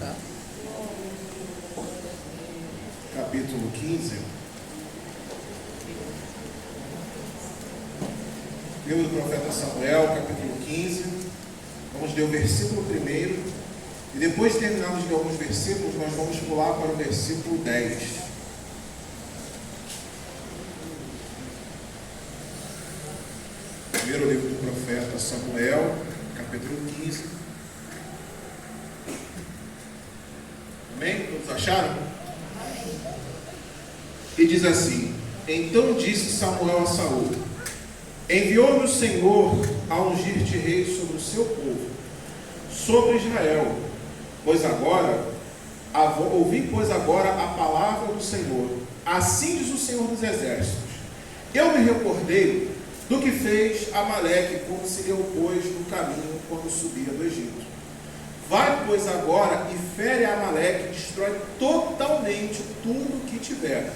Tá. Capítulo 15. Livro do profeta Samuel, capítulo 15. Vamos ler o versículo 1. E depois de terminarmos de ler alguns versículos, nós vamos pular para o versículo 10. Primeiro livro do profeta Samuel, capítulo 15. Amém? Todos acharam? E diz assim: Então disse Samuel a Saul: Enviou-me o Senhor a ungir-te rei sobre o seu povo, sobre Israel. Ouvi, pois, agora a palavra do Senhor. Assim diz o Senhor dos Exércitos: Eu me recordei do que fez Amaleque quando se lhe opôs no caminho quando subia do Egito. Vai, pois, agora e fere a Amaleque, destrói totalmente tudo que tiver,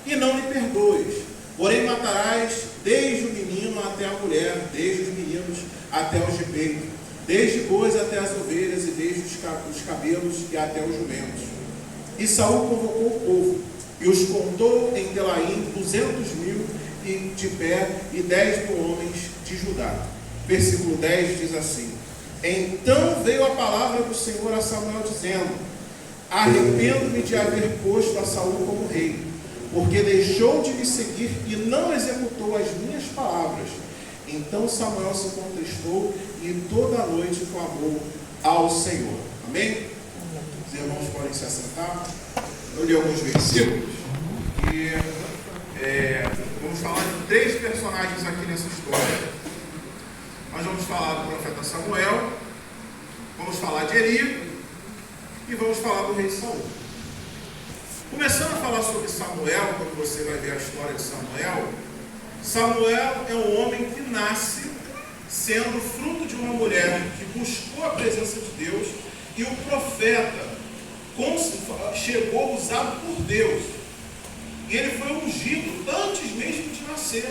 e não lhe perdoes. Porém matarás desde o menino até a mulher, desde os meninos até os de peito, desde bois até as ovelhas, e desde os cabelos e até os jumentos. E Saul convocou o povo, e os contou em Telaim 200.000 de pé, e 10.000 homens de Judá. Versículo 10 diz assim: Então veio a palavra do Senhor a Samuel, dizendo: Arrependo-me de haver posto a Saul como rei, porque deixou de me seguir e não executou as minhas palavras. Então Samuel se contristou e toda a noite clamou ao Senhor. Amém? Os irmãos podem se assentar. Eu li alguns versículos e vamos falar de 3 personagens aqui nessa história. Nós vamos falar do profeta Samuel, vamos falar de Eli e vamos falar do rei Saul. Começando a falar sobre Samuel, quando você vai ver a história de Samuel, Samuel é um homem que nasce sendo fruto de uma mulher que buscou a presença de Deus, e o profeta chegou usado por Deus. E ele foi ungido antes mesmo de nascer,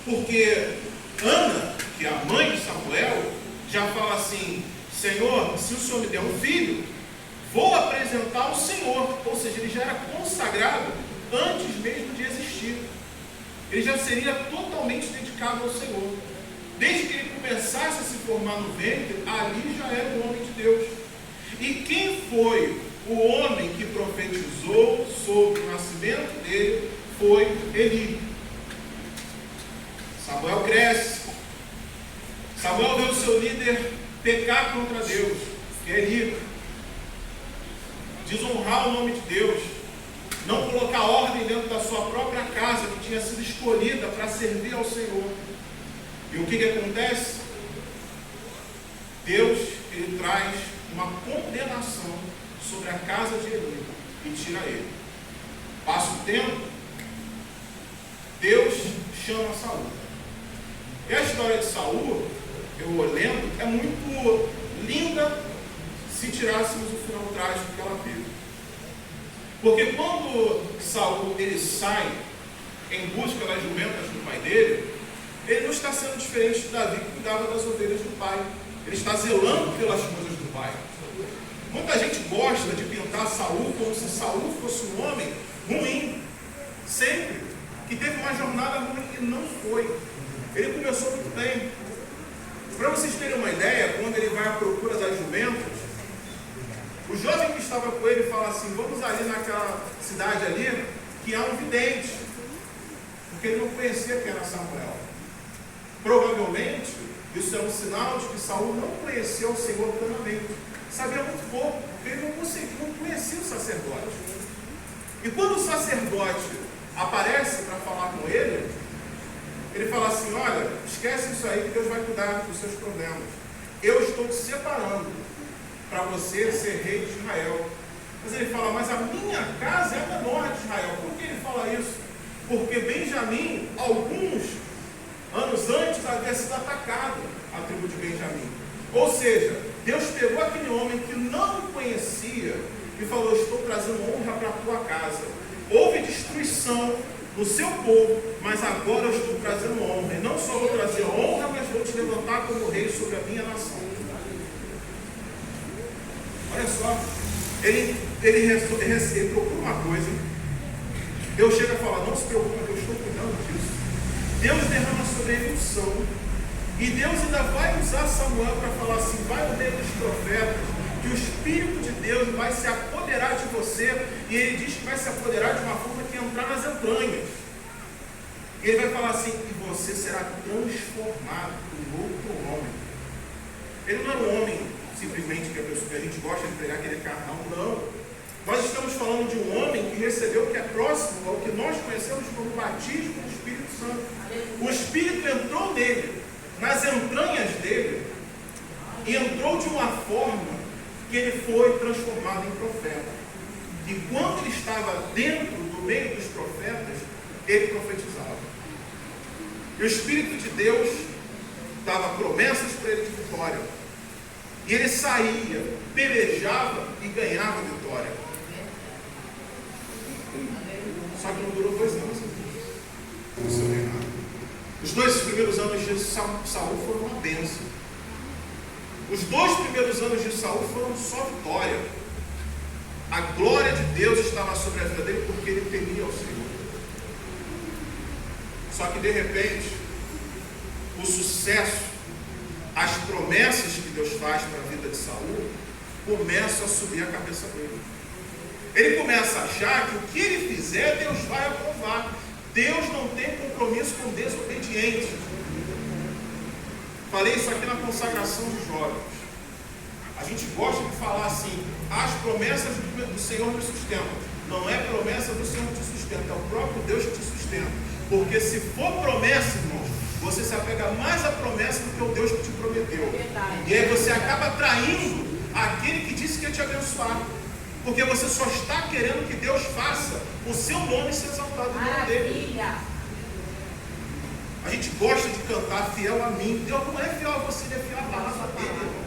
porque Ana, que é a mãe de Samuel, já fala assim: Senhor, se o Senhor me der um filho, vou apresentar ao Senhor. Ou seja, ele já era consagrado antes mesmo de existir. Ele já seria totalmente dedicado ao Senhor. Desde que ele começasse a se formar no ventre, ali já era um homem de Deus. E quem foi o homem que profetizou sobre o nascimento dele? Foi Eli. Samuel cresce. Samuel vê o seu líder pecar contra Deus, que é Eli. Desonrar o nome de Deus, não colocar ordem dentro da sua própria casa, que tinha sido escolhida para servir ao Senhor. E o que acontece? Deus, ele traz uma condenação sobre a casa de Eli e tira ele. Passa o tempo, Deus chama Saul. E a história de Saul, eu lendo, é muito linda se tirássemos o final trágico que ela teve. Porque quando Saul ele sai em busca das jumentas do pai dele, ele não está sendo diferente de Davi, que cuidava das ovelhas do pai. Ele está zelando pelas coisas do pai. Muita gente gosta de pintar Saul como se Saul fosse um homem ruim, sempre, que teve uma jornada ruim, e não foi. Ele começou muito bem. Para vocês terem uma ideia, quando ele vai à procura das jumentas, o jovem que estava com ele fala assim: vamos ali naquela cidade ali, que há um vidente, porque ele não conhecia quem era Samuel. Provavelmente, isso é um sinal de que Saul não conheceu o Senhor plenamente. Sabia muito pouco, porque ele não conhecia o sacerdote. E quando o sacerdote aparece para falar com ele, ele fala assim: olha, esquece isso aí, que Deus vai cuidar dos seus problemas. Eu estou te separando para você ser rei de Israel. Mas ele fala: mas a minha casa é a menor de Israel. Por que ele fala isso? Porque Benjamim, alguns anos antes, havia sido atacado, a tribo de Benjamim. Ou seja, Deus pegou aquele homem que não o conhecia e falou: estou trazendo honra para a tua casa. Houve destruição no seu povo, mas agora eu estou trazendo honra. E não só vou trazer honra, mas vou te levantar como rei sobre a minha nação. Olha só, ele procura uma coisa, Deus chega a falar, não se preocupe, eu estou cuidando disso. Deus derrama sobre ele unção, e Deus ainda vai usar Samuel para falar assim, vai no meio dos profetas, que o Espírito de Deus vai se apoderar de você, e ele diz que vai se apoderar de uma forma que entrar nas entranhas. E ele vai falar assim, e você será transformado em outro homem. Ele não era um homem simplesmente que a gente gosta de pregar que ele é carnal, não. Nós estamos falando de um homem que recebeu o que é próximo ao que nós conhecemos como batismo do Espírito Santo. O Espírito entrou nele, nas entranhas dele, e entrou de uma forma que ele foi transformado em profeta. E quando ele estava dentro do meio dos profetas, ele profetizava. E o Espírito de Deus dava promessas para ele de vitória. E ele saía, pelejava e ganhava vitória. Só que não durou 2 anos no seu reinado. Os 2 primeiros anos de Saul foram uma bênção. Os 2 primeiros anos de Saul foram só vitória. A glória de Deus estava sobre a vida dele porque ele temia ao Senhor. Só que de repente, o sucesso, as promessas que Deus faz para a vida de Saul, começam a subir a cabeça dele. Ele começa a achar que o que ele fizer, Deus vai aprovar. Deus não tem compromisso com desobedientes. Falei isso aqui na consagração dos jovens. A gente gosta de falar assim, as promessas do Senhor me sustentam. Não é promessa do Senhor que te sustenta, é o próprio Deus que te sustenta. Porque se for promessa, irmãos, você se apega mais à promessa do que ao Deus que te prometeu. E aí você acaba traindo aquele que disse que ia te abençoar. Porque você só está querendo que Deus faça o seu nome ser exaltado no nome dele. A gente gosta de cantar fiel a mim. Deus não é fiel a você, ele é fiel à palavra dele, irmão.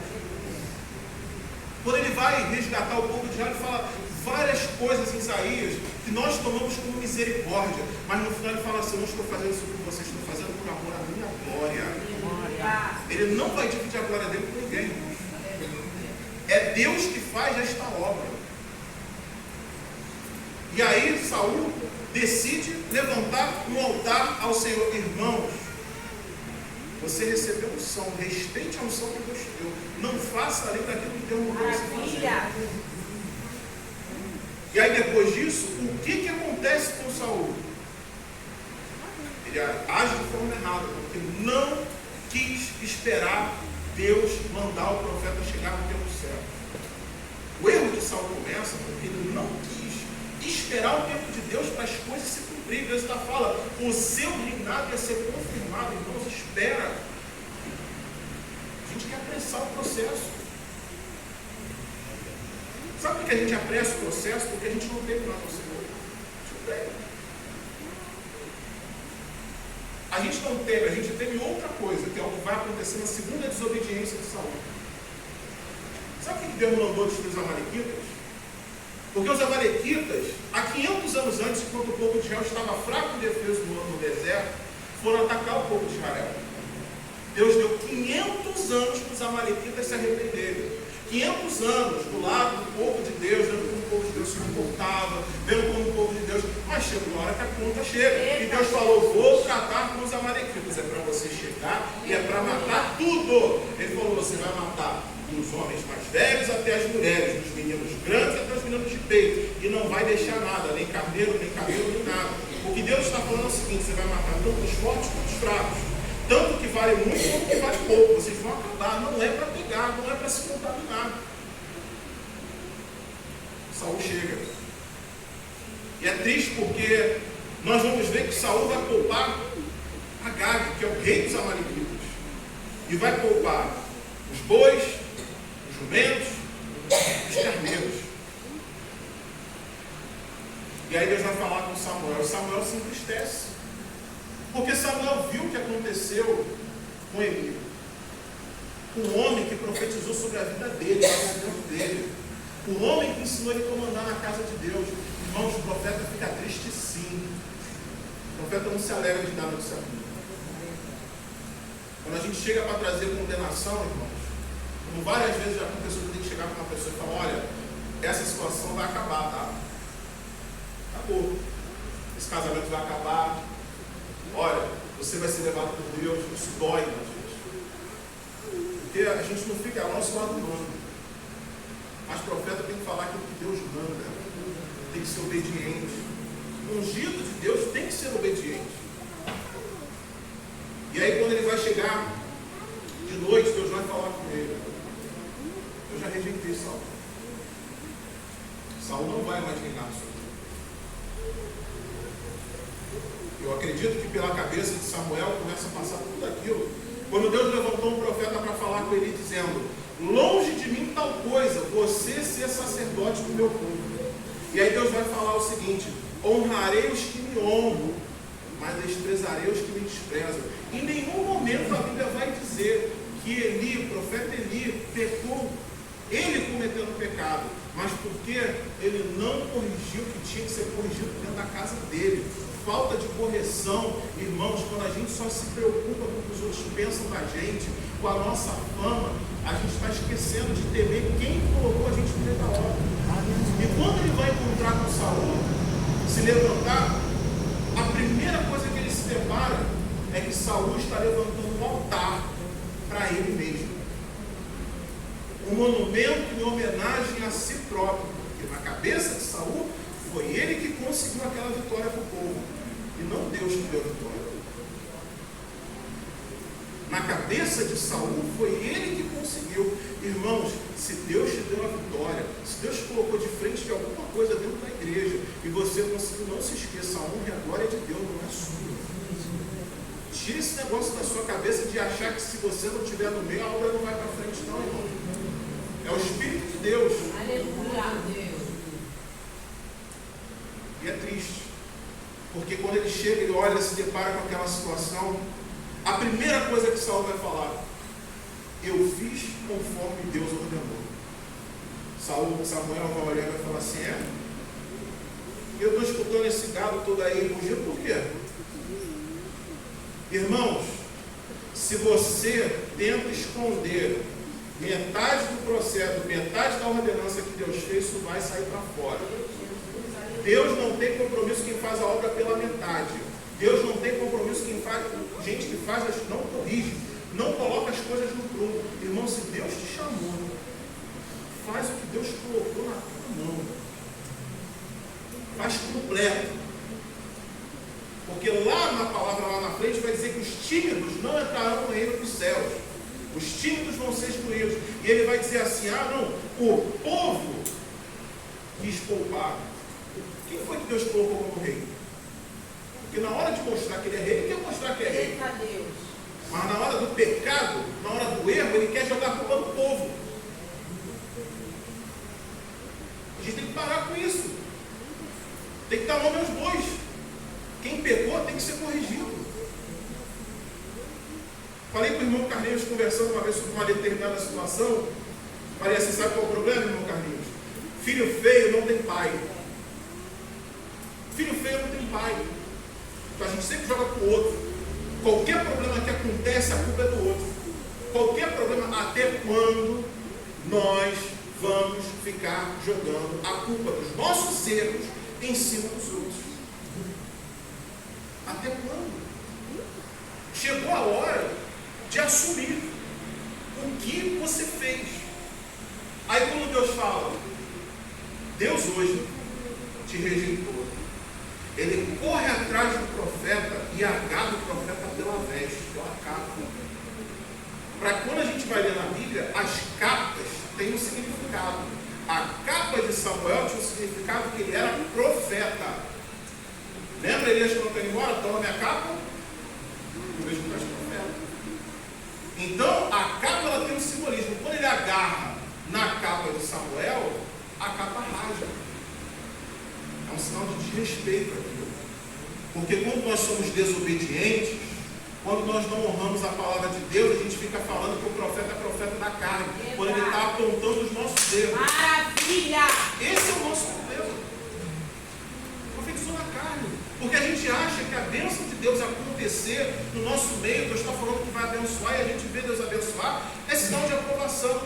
Quando ele vai resgatar o povo de Israel, ele fala várias coisas em Isaías que nós tomamos como misericórdia. Mas no final ele fala assim, eu não estou fazendo isso por vocês, estou fazendo por amor à minha glória. Ele não vai dividir a glória dele com ninguém. É Deus que faz esta obra. E aí Saul decide levantar um altar ao Senhor. Irmãos, você recebeu unção, respeite a unção que Deus te deu. Não faça além daquilo que Deus mandou você fazer. E aí depois disso, o que acontece com Saul? Ele age de forma errada, porque não quis esperar Deus mandar o profeta chegar no tempo certo. O erro de Saul começa porque ele não quis esperar o tempo de Deus para as coisas se cumprirem. Deus está falando, o seu reinado ia ser confirmado, então espera. A gente quer apressar o processo. Sabe por que a gente apressa o processo? Porque a gente não teve nada no Senhor. A gente não teve, a gente teve outra coisa, que é o que vai acontecer na segunda desobediência de Saul. Sabe o que Deus mandou destruir os amalequitas? Porque os amalequitas, há 500 anos antes, quando o povo de Israel estava fraco e defeso no deserto, foram atacar o povo de Israel. Deus deu 500 anos para os amalequitas se arrependerem. 500 anos do lado do povo de Deus, vendo como o povo de Deus se comportava, vendo como o povo de Deus... Mas chega uma hora que a conta chega. E Deus falou, vou tratar com os amalequitas. É para você chegar e é para matar tudo. Ele falou, você vai matar dos homens mais velhos até as mulheres, dos meninos grandes até os meninos de peito. E não vai deixar nada, nem carneiro, nem cabelo, nem nada. O que Deus está falando é o seguinte, você vai matar tanto os fortes quanto os fracos. Tanto que vale muito quanto que vale pouco. Vocês vão acabar, não é para pegar, não é para se contaminar. Saul chega. E é triste porque nós vamos ver que Saul vai poupar Agag, que é o rei dos amalequitas. E vai poupar os bois, os jumentos, os carneiros. E aí Deus vai falar com Samuel. Samuel se entristece. Porque Samuel viu o que aconteceu com Eli. Um homem que profetizou sobre a vida dele, o nascimento dele. O homem que ensinou ele a comandar na casa de Deus. Irmãos, o profeta fica triste sim. O profeta não se alegra de dar notícia ruim. Quando a gente chega para trazer condenação, irmãos, Como várias vezes já aconteceu, eu tenho que chegar para uma pessoa e falar, olha, essa situação vai acabar, tá? Acabou. Esse casamento vai acabar. Olha, você vai ser levado por Deus. Isso dói na gente. Porque a gente não fica ao nosso lado humano. Mas o profeta tem que falar aquilo que Deus manda. Tem que ser obediente. O ungido de Deus tem que ser obediente. E aí quando ele vai chegar de noite, Deus vai falar com ele. Eu já rejeitei Saul. Saul não vai mais reinar sobre ele. Eu acredito que pela cabeça de Samuel começa a passar tudo aquilo. Quando Deus levantou um profeta para falar com ele, dizendo: longe de mim tal coisa, você ser sacerdote do meu povo. E aí Deus vai falar o seguinte: honrarei os que me honram, mas desprezarei os que me desprezam. Em nenhum momento a Bíblia vai dizer que Eli, o profeta Eli, pecou, ele cometendo pecado, mas porque ele não corrigiu o que tinha que ser corrigido dentro da casa dele. Falta de correção, irmãos, quando a gente só se preocupa com o que os outros pensam da gente, com a nossa fama, a gente está esquecendo de temer quem colocou a gente no meio da obra. E quando ele vai encontrar com Saul, se levantar, a primeira coisa que ele se depara é que Saul está levantando um altar para ele mesmo. Um monumento em homenagem a si próprio, porque na cabeça de Saul foi ele que conseguiu aquela vitória para o povo, e não Deus que deu a vitória. Na cabeça de Saul foi ele que conseguiu. Irmãos, se Deus te deu a vitória, se Deus te colocou de frente de alguma coisa dentro da igreja, e você conseguiu, não se esqueça, a honra e a glória é de Deus, não é sua. Tira esse negócio da sua cabeça de achar que se você não estiver no meio, a obra não vai para frente, não, irmão. É o Espírito de Deus. Aleluia. E é triste, porque quando ele chega e olha, se depara com aquela situação, a primeira coisa que Saul vai falar: eu fiz conforme Deus ordenou. Samuel vai olhar e vai falar assim: eu estou escutando esse gado todo aí rugindo, por quê? Irmãos, se você tenta esconder metade do processo, metade da ordenança que Deus fez, isso vai sair para fora. Deus não tem compromisso quem faz a obra pela metade. Deus não tem compromisso quem faz, gente que faz, não corrige, não coloca as coisas no prumo. Irmão, se Deus te chamou, faz o que Deus colocou na tua mão. Faz completo. Porque lá na palavra, lá na frente, vai dizer que os tímidos não entrarão no reino dos céus. Os tímidos vão ser excluídos. E ele vai dizer assim: o povo quis poupar. Quem foi que Deus colocou como rei? Porque na hora de mostrar que ele é rei, ele quer mostrar que é rei. Mas na hora do pecado, na hora do erro, ele quer jogar a culpa no povo. A gente tem que parar com isso. Tem que dar nome aos bois. Quem pecou tem que ser corrigido. Falei com o irmão Carlinhos, conversando uma vez sobre uma determinada situação. Falei assim: sabe qual é o problema, irmão Carlinhos? Filho feio não tem pai. Filho feio não tem pai. Então a gente sempre joga para o outro. Qualquer problema que acontece, a culpa é do outro. Qualquer problema, até quando nós vamos ficar jogando a culpa dos nossos erros em cima dos outros? Até quando? Chegou a hora de assumir o que você fez. Aí quando Deus fala: Deus hoje te rejeitou, ele corre atrás do profeta e agarra o profeta pela veste, pela capa. Para quando a gente vai ler na Bíblia, as capas têm um significado. A capa de Samuel tinha um significado que ele era profeta. Lembra Elias quando está indo embora? Toma minha capa. Eu vejo que tu és profeta. Então, a capa ela tem um simbolismo. Quando ele agarra na capa de Samuel, a capa rasga. É um sinal de desrespeito aquilo. Porque quando nós somos desobedientes, quando nós não honramos a palavra de Deus, a gente fica falando que o profeta é profeta da carne. Quando ele está apontando os nossos erros. Maravilha! Esse é o nosso problema. Profetizou na carne. Porque a gente acha que a bênção de Deus acontecer no nosso meio, Deus está falando que vai abençoar, e a gente vê Deus abençoar, é sinal de aprovação.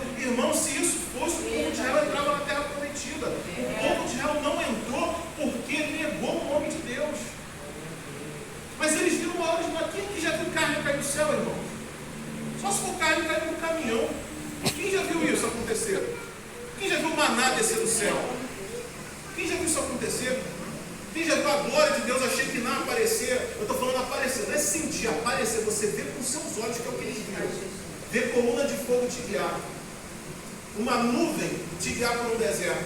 Só se for carne cair no caminhão. Quem já viu isso acontecer? Quem já viu o maná descer do céu? Quem já viu isso acontecer? Quem já viu a glória de Deus? Achei que não aparecer. Eu estou falando aparecer, não é sentir, aparecer. Você vê com seus olhos, que é o que eles viram. Ver coluna de fogo te guiar. Uma nuvem te guiar para um deserto.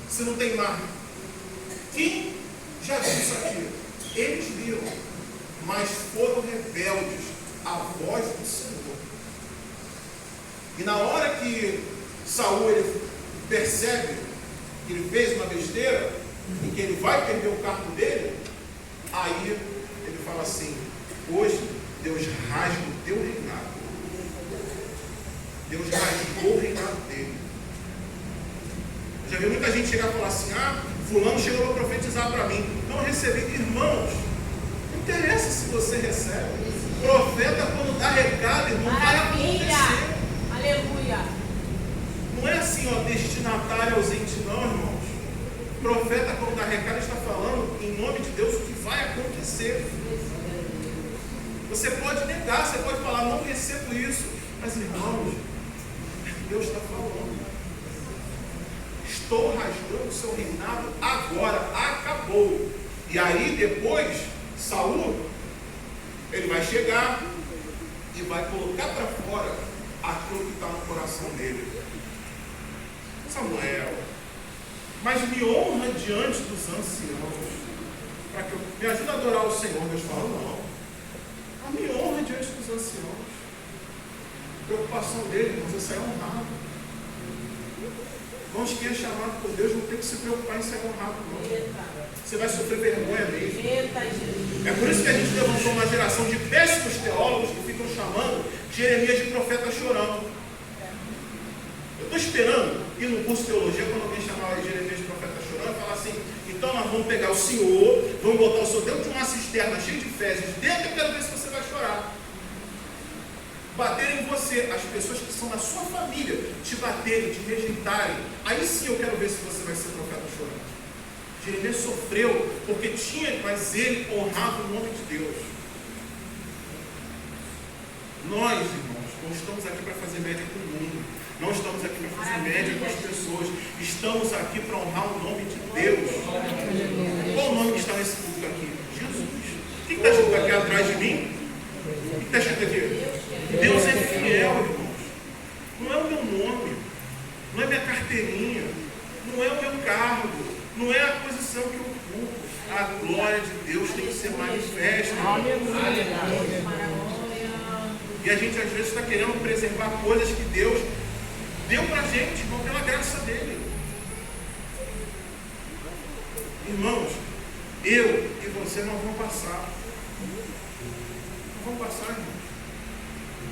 Se não tem mar. Quem já viu isso aqui? Eles viram, mas foram rebeldes à voz do Senhor. E na hora que Saul ele percebe que ele fez uma besteira e que ele vai perder o cargo dele, aí ele fala assim: hoje Deus rasga o teu reinado. Deus rasgou o reinado dele. Eu já vi muita gente chegar e falar assim: ah, fulano chegou para profetizar para mim. Não recebi. Irmãos, não interessa se você recebe. Profeta, quando dá recado, irmão, vai acontecer. Aleluia. Não é assim, ó, destinatário ausente, não, irmãos. Profeta, quando dá recado, está falando em nome de Deus o que vai acontecer. Você pode negar, você pode falar: não recebo isso. Mas, irmãos, Deus está falando: estou rasgando o seu reinado agora, acabou. E aí depois, Saul, ele vai chegar e vai colocar para fora aquilo que está no coração dele. Samuel, mas me honra diante dos anciãos, para que eu me ajude a adorar o Senhor. Deus fala: não, mas me honra diante dos anciãos. A preocupação dele, irmãos, é ser honrado. Irmãos, quem é chamado por Deus não tem que se preocupar em ser honrado, não. Você vai sofrer vergonha mesmo. É por isso que a gente levantou uma geração de péssimos teólogos que ficam chamando Jeremias de profeta chorando. Eu estou esperando ir no curso de teologia, quando alguém chamar Jeremias de profeta chorando, falar assim: então nós vamos pegar o senhor, vamos botar o senhor dentro de uma cisterna cheia de fezes, dentro, eu quero ver se você vai chorar. Baterem em você, as pessoas que são da sua família, te baterem, te rejeitarem, aí sim eu quero ver se você vai ser profeta chorando. Jeremias sofreu porque tinha, mas ele honrava o nome de Deus. Nós, irmãos, não estamos aqui para fazer média com o mundo, não estamos aqui para fazer média com as pessoas, estamos aqui para honrar o nome de Deus. Qual o nome que está nesse público aqui? Jesus. O que está escrito aqui atrás de mim? O que está escrito aqui? Deus é fiel, irmãos. Não é o meu nome, não é minha carteirinha, não é o meu cargo, não é a posição que eu ocupo. A glória de Deus tem que ser manifesta. E a gente às vezes está querendo preservar coisas que Deus deu para a gente, irmão, pela graça dele. Irmãos, eu e você não vão passar. Não vão passar, irmãos.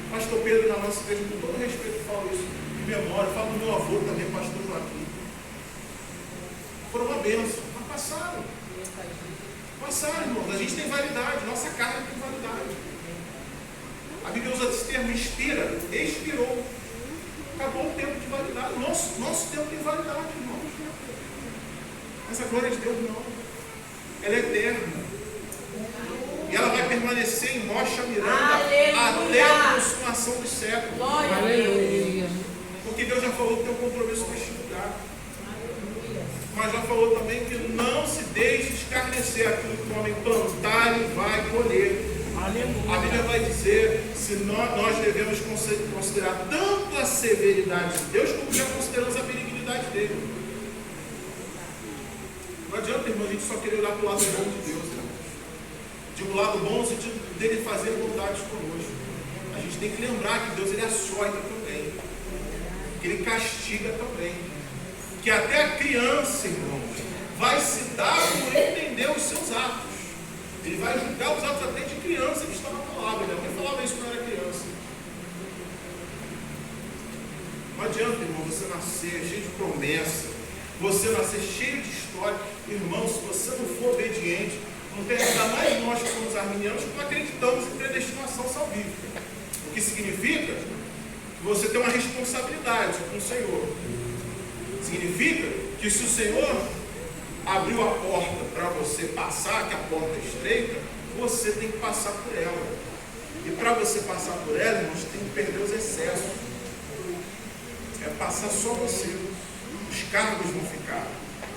Pastor Pedro, na nossa igreja, com todo respeito, falo isso de memória, falo do meu avô também, pastor Joaquim. Foram uma bênção, mas passaram. Passaram, irmãos. A gente tem validade, nossa carne tem validade. A Bíblia usa esse termo: expira, expirou. Acabou o tempo de validade. O nosso tempo tem validade, irmãos. Mas a glória de Deus não. Ela é eterna. E ela vai permanecer em Rocha Miranda até a consumação dos séculos. Aleluia. Porque Deus já falou que tem um compromisso com este lugar. Mas já falou também que não se deixe escarnecer aquilo que o homem plantar e vai colher. A Bíblia vai dizer se nós devemos considerar tanto a severidade de Deus como já consideramos a benignidade dele. Não adianta, irmão, a gente só querer olhar para o lado bom de Deus, irmãos. De um lado bom, no sentido dele fazer vontades conosco. A gente tem que lembrar que Deus ele açoita também, que ele castiga também, que até a criança, irmãos, vai se dar por entender os seus atos. Ele vai julgar os atos até de criança que está na palavra. Minha mãe falava isso quando era criança. Não adianta, irmão, você nascer cheio de promessa, você nascer cheio de história. Irmão, se você não for obediente, não tem ainda mais nós que somos arminianos que não acreditamos em predestinação salvífica. O que significa que você tem uma responsabilidade com o Senhor. Significa que se o Senhor abriu a porta para você passar, que a porta é estreita, você tem que passar por ela. E para você passar por ela, irmãos, tem que perder os excessos. É passar só você. Os cargos vão ficar,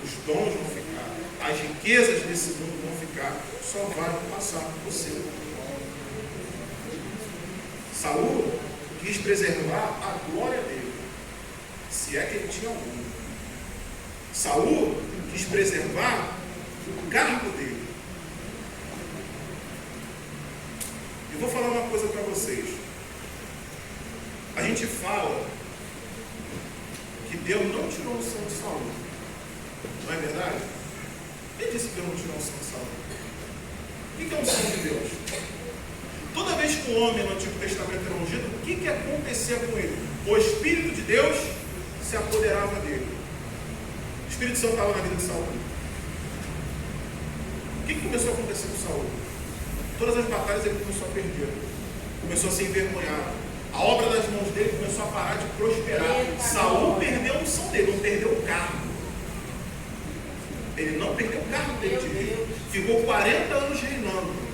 os dons vão ficar, as riquezas desse mundo vão ficar. Só vai passar por você. Saul quis preservar a glória dele, se é que ele tinha alguma. Saul quis preservar o cargo dele. Eu vou falar uma coisa para vocês. A gente fala que Deus não tirou o sangue de Saul. Não é verdade? Quem disse que Deus não tirou o sangue de Saul? O que é o sangue de Deus? Toda vez que o homem no Antigo Testamento era ungido, o que acontecia com ele? O Espírito de Deus se apoderava dele. O Espírito Santo estava na vida de Saul. O que começou a acontecer com Saul? Todas as batalhas ele começou a perder. Começou a ser envergonhado. A obra das mãos dele começou a parar de prosperar. Saul perdeu a unção dele, não perdeu o cargo. Ele não perdeu o cargo dele de rei. Ficou 40 anos reinando.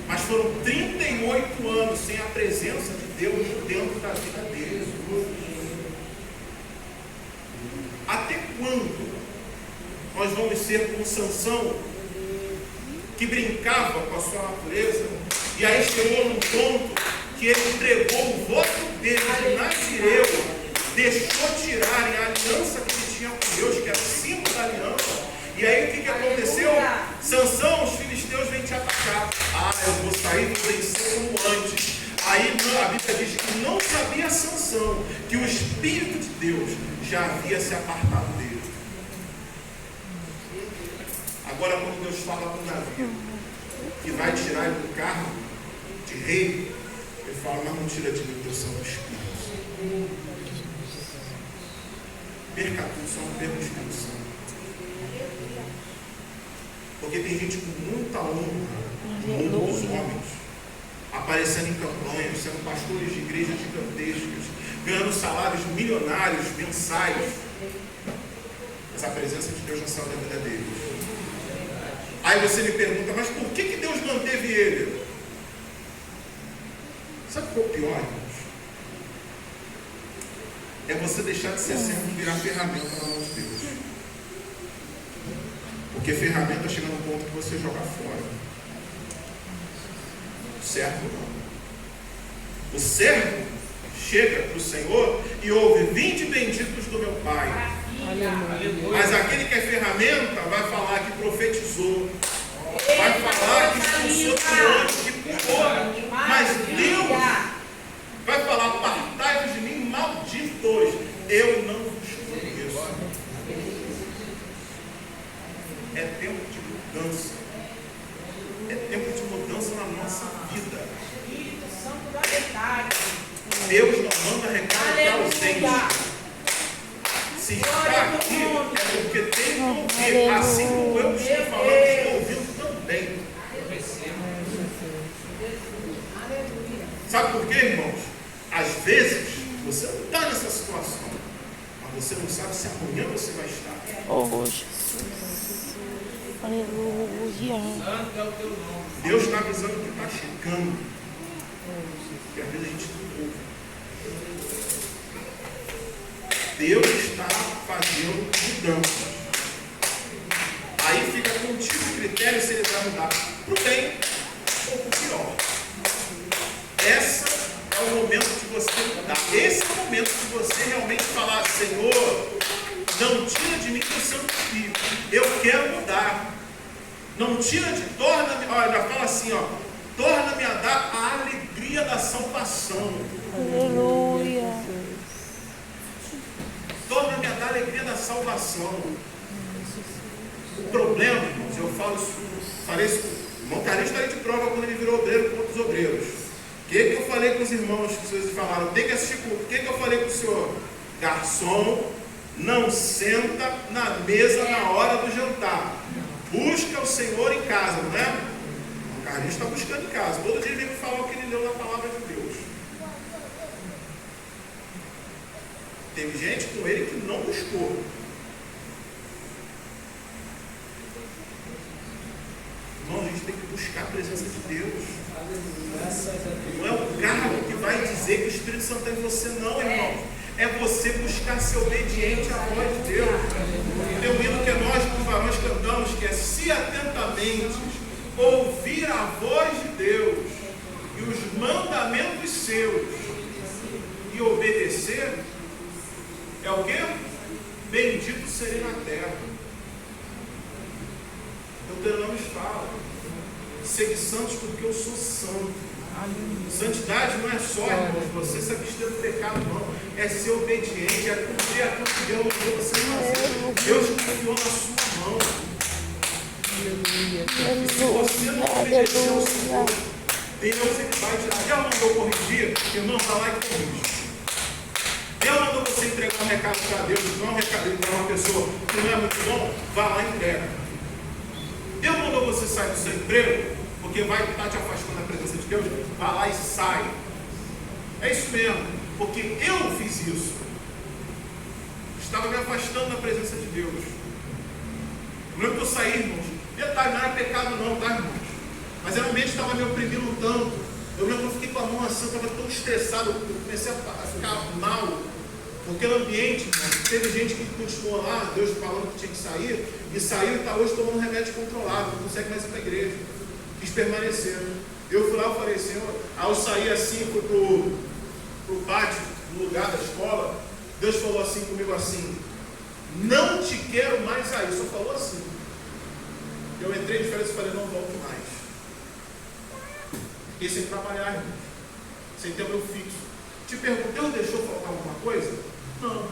Mas foram 38 anos sem a presença de Deus dentro da vida dele. Até quando nós vamos ser como Sansão, que brincava com a sua natureza, e aí chegou num ponto que ele entregou o voto dele de Nazireu, deixou tirarem a aliança que ele tinha com Deus, que era o símbolo da aliança. E aí o que aconteceu? Sansão, os filisteus vêm te atacar. Ah, eu vou sair e vou vencer como antes. Aí a Bíblia diz que não sabia Sansão que o Espírito de Deus já havia se apartado dele. Agora quando Deus fala com Davi que vai tirar ele do cargo de rei, ele fala, mas não tira de mim o teu Santo Espírito. Perca tudo, só não perca o Espírito Santo. Porque tem gente com muita honra, muitos homens, aparecendo em campanhas, sendo pastores de igrejas gigantescas, ganhando salários milionários mensais. Mas a presença de Deus já saiu da vida deles. Aí você me pergunta, mas por que Deus manteve ele? Sabe qual é o pior, irmãos? É você deixar de ser servo e virar ferramenta na mão de Deus. Porque ferramenta chega no ponto que você joga fora. O servo não. O servo chega para o Senhor e ouve: vinde benditos do meu Pai. Mas aquele que é ferramenta vai falar que profetizou, vai falar que expulsou demônio, que curou. Mas Deus vai falar: apartai-vos de mim, malditos, eu não vos conheço. É tempo de mudança. É tempo de mudança na nossa vida. Deus não manda recado para ausente. Se está aqui, é porque tem que ouvir. Assim como eu estou falando, estou ouvindo também. Sabe por quê, irmãos? Às vezes, você não está nessa situação, mas você não sabe se amanhã você vai estar. Oh, Jesus. Aleluia. Deus está avisando que está chegando. E às vezes a gente não ouve. Deus está fazendo mudanças. Aí fica contigo o critério se ele vai mudar para o bem ou para o pior. Esse é o momento de você mudar. Esse é o momento de você realmente falar: Senhor, não tira de mim o Santo Espírito. Eu quero mudar. Não tira de, torna-me, olha, já fala assim, ó, torna-me a dar a alegria da salvação. Aleluia. Torna-me a dar a alegria da salvação. O problema, irmãos, eu falo isso, falei isso com o irmão Carlinhos, está aí de prova quando ele virou obreiro com outros obreiros. O que eu falei com os irmãos que vocês falaram? Tem que assistir culto. O que eu falei com o senhor? Garçom, não senta na mesa na hora do jantar. Busca o Senhor em casa, não é? O Carlinhos está buscando em casa. Todo dia ele vem me falar o que ele leu na palavra de Deus. Teve gente com ele que não buscou. Irmão, a gente tem que buscar. buscar a presença de Deus. Não é o cargo que vai dizer que o Espírito Santo está em você, não, irmão. É você buscar ser obediente à voz de Deus. Tem um hino que nós, como varões, cantamos, que é: se atentamente ouvir a voz de Deus e os mandamentos seus e obedecer, é o quê? Bendito serei na terra. Deuteronômio fala: sede santos porque eu sou santo. Santidade não é só, irmãos, você se abster do pecado, não. É ser obediente, é cumprir aquilo que Deus mandou você fazer. Deus confiou na sua mão. E se você não obedecer ao Senhor, Deus ele vai tirar. Deus mandou corrigir, irmão, vai lá e corrige. Deus mandou você entregar um recado para Deus, não um recado para uma pessoa que não é muito bom, vai lá e entrega. Deus mandou você sair do seu emprego, porque vai estar te afastando da presença de Deus, vai lá e sai. É isso mesmo, porque eu fiz isso. Estava me afastando da presença de Deus. Eu lembro que eu saí, irmãos. Detalhe, não era pecado não, tá, irmãos? Mas era um ambiente que estava me oprimindo tanto. Eu lembro que eu fiquei com a mão assim, eu estava tão estressado, eu comecei a ficar mal. Porque no ambiente, irmãos, teve gente que continuou lá, Deus falando que tinha que sair, e saiu e está hoje tomando remédio controlado, não consegue mais ir para a igreja. Quis permanecer. Eu fui lá, eu falei: Senhor, aí eu saí assim, fui pro pátio, no lugar da escola. Deus falou assim comigo assim: não te quero mais aí. Só falou assim. Eu entrei de férias e falei: não volto mais. Fiquei sem trabalhar, irmãos, sem ter o meu fixo. Te pergunto, Deus deixou faltar alguma coisa? Não.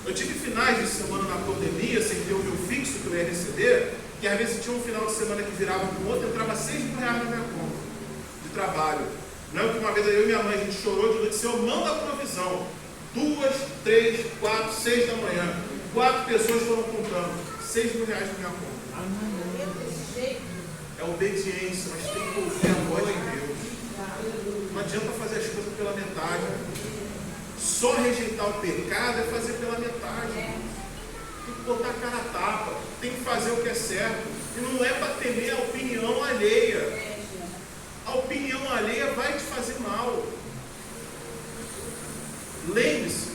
Eu tive finais de semana na pandemia, sem ter o meu fixo que eu ia receber, que às vezes tinha um final de semana que virava com o outro, entrava R$6.000 na minha conta de trabalho. Não é que uma vez eu e minha mãe, a gente chorou de noite: Senhor, manda a provisão. 2, 3, 4, 6 da manhã. 4 pessoas foram contando. R$6.000 na minha conta. É obediência, mas tem que ouvir a voz de Deus. Não adianta fazer as coisas pela metade. Só rejeitar o pecado é fazer pela metade. Tem que botar a cara a tapa, tem que fazer o que é certo. E não é para temer a opinião alheia. A opinião alheia vai te fazer mal. Lembre-se,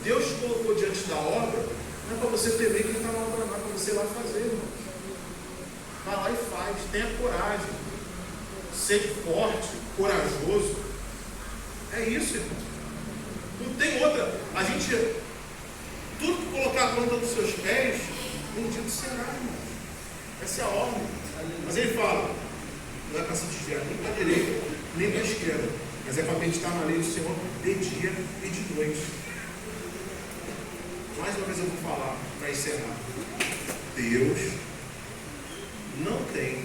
Deus te colocou diante da obra, não é para você temer quem está na obra, não é para você ir lá fazer, irmão. Vai lá e faz, tenha coragem, seja forte, corajoso. É isso, irmão. Não tem outra. A gente, tudo que colocar a planta dos seus pés, bendito será, irmão. Essa é a ordem. Mas ele fala: não é para se desviar nem para a direita, nem para a esquerda, mas é para meditar na lei do Senhor de dia e de noite. Mais uma vez eu vou falar para encerrar. Deus não tem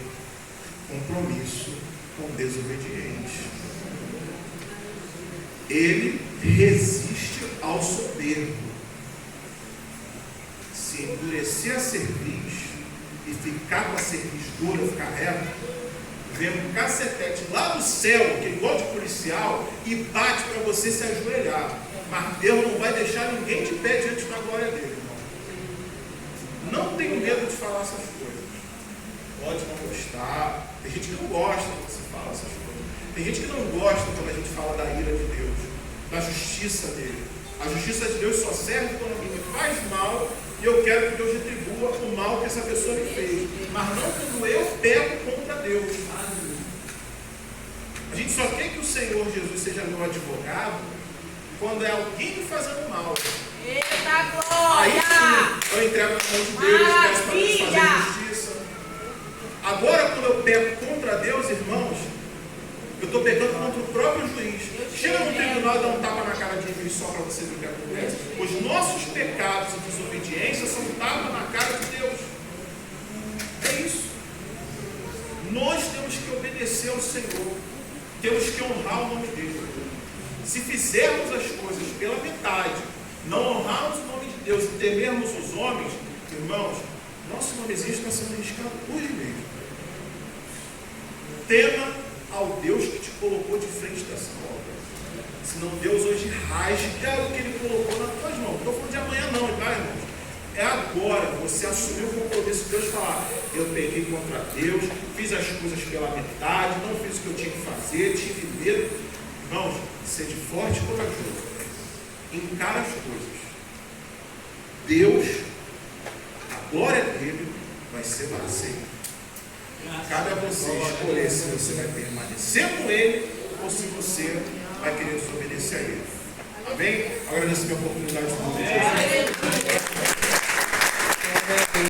compromisso com desobediente. Ele resiste ao soberbo. Se endurecer a cerviz e ficar com a cerviz dura, ficar reto, vem um cacetete lá do céu, que é igual de policial, e bate para você se ajoelhar. Mas Deus não vai deixar ninguém de pé diante da glória dele, irmão. Não tenho medo de falar essas coisas. Pode não gostar. Tem gente que não gosta quando se fala essas coisas. Tem gente que não gosta quando a gente fala da ira de Deus, da justiça dele. A justiça de Deus só serve quando alguém me faz mal e eu quero que Deus retribua o mal que essa pessoa me fez. Mas não quando eu peco contra Deus. A gente só quer que o Senhor Jesus seja meu advogado quando é alguém me fazendo mal. Eita Aí glória! sim, eu entrego na mão de Deus, peço para Deus fazer justiça. Agora, quando eu peco contra Deus, irmãos, eu estou pecando contra o próprio juiz. Chega no tribunal e dá um tapa na cara de juiz só para você ver o que acontece. Os nossos pecados e desobediência são um tapa na cara de Deus. É isso. Nós temos que obedecer ao Senhor. Temos que honrar o nome dele. Se fizermos as coisas pela metade, não honrarmos o nome de Deus e temermos os homens, irmãos, nosso nomezinho está sendo arriscado hoje mesmo. Tema ao Deus que te colocou de frente dessa obra. Senão Deus hoje rasga o que ele colocou nas tuas mãos. Não estou falando de amanhã não, tá, irmãos? É agora você assumir o compromisso de Deus e falar: eu pequei contra Deus, fiz as coisas pela metade, não fiz o que eu tinha que fazer, tive medo. Irmãos, sede forte e corajoso. Encara as coisas. Deus, a glória dele vai ser para sempre. Cabe a você escolher se você vai permanecer com ele ou se você vai querer desobedecer a ele. Amém? Agradeço a minha oportunidade de